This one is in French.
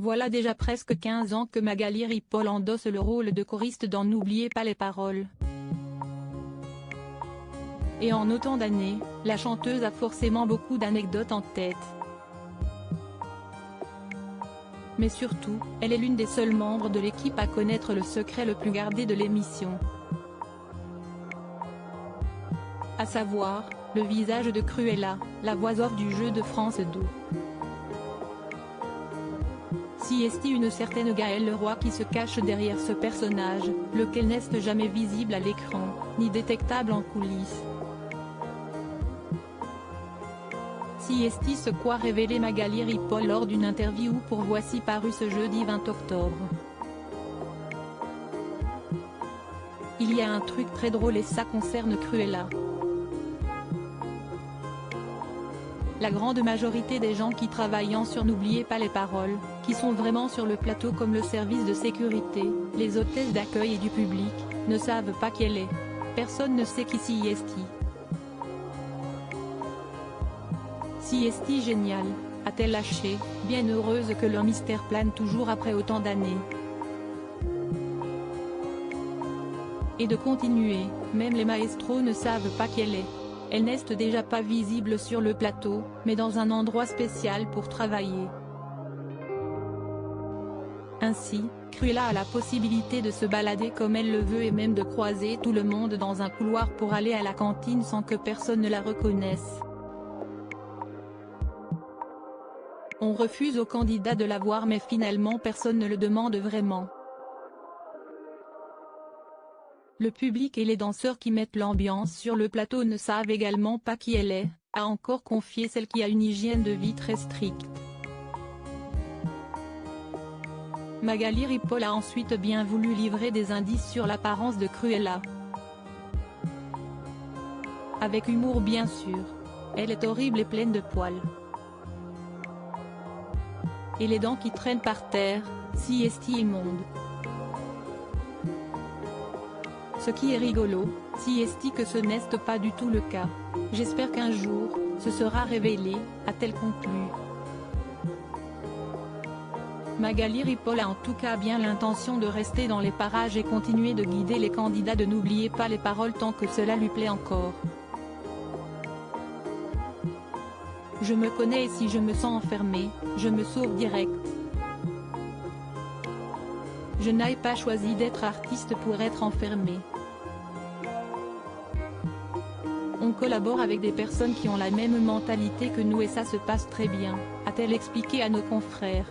Voilà déjà presque 15 ans que Magali Ripoll endosse le rôle de choriste dans N'oubliez pas les paroles. Et en autant d'années, la chanteuse a forcément beaucoup d'anecdotes en tête. Mais surtout, elle est l'une des seules membres de l'équipe à connaître le secret le plus gardé de l'émission. À savoir, le visage de Cruella, la voix off du jeu de France 2. Si est une certaine Gaëlle Leroy qui se cache derrière ce personnage, lequel n'est jamais visible à l'écran, ni détectable en coulisses. Si est ce quoi révélait Magali Ripoll lors d'une interview pour Voici paru ce jeudi 20 octobre. Il y a un truc très drôle et ça concerne Cruella. La grande majorité des gens qui travaillant sur N'oubliez pas les paroles, qui sont vraiment sur le plateau comme le service de sécurité, les hôtesses d'accueil et du public, ne savent pas qui elle est. Personne ne sait qui Si est. Si est génial, a-t-elle lâché, bien heureuse que leur mystère plane toujours après autant d'années. Et de continuer, même les maestros ne savent pas qui elle est. Elle n'est déjà pas visible sur le plateau, mais dans un endroit spécial pour travailler. Ainsi, Cruella a la possibilité de se balader comme elle le veut et même de croiser tout le monde dans un couloir pour aller à la cantine sans que personne ne la reconnaisse. On refuse aux candidats de la voir mais finalement personne ne le demande vraiment. Le public et les danseurs qui mettent l'ambiance sur le plateau ne savent également pas qui elle est, a encore confié celle qui a une hygiène de vie très stricte. Magali Ripoll a ensuite bien voulu livrer des indices sur l'apparence de Cruella. Avec humour bien sûr. Elle est horrible et pleine de poils. Et les dents qui traînent par terre, si est immonde. Ce qui est rigolo, si est que ce n'est pas du tout le cas. J'espère qu'un jour, ce sera révélé, a-t-elle conclu. Magali Ripoll a en tout cas bien l'intention de rester dans les parages et continuer de guider les candidats de N'oubliez pas les paroles tant que cela lui plaît encore. Je me connais et si je me sens enfermée, je me sauve direct. Je n'ai pas choisi d'être artiste pour être enfermée. On collabore avec des personnes qui ont la même mentalité que nous et ça se passe très bien, a-t-elle expliqué à nos confrères.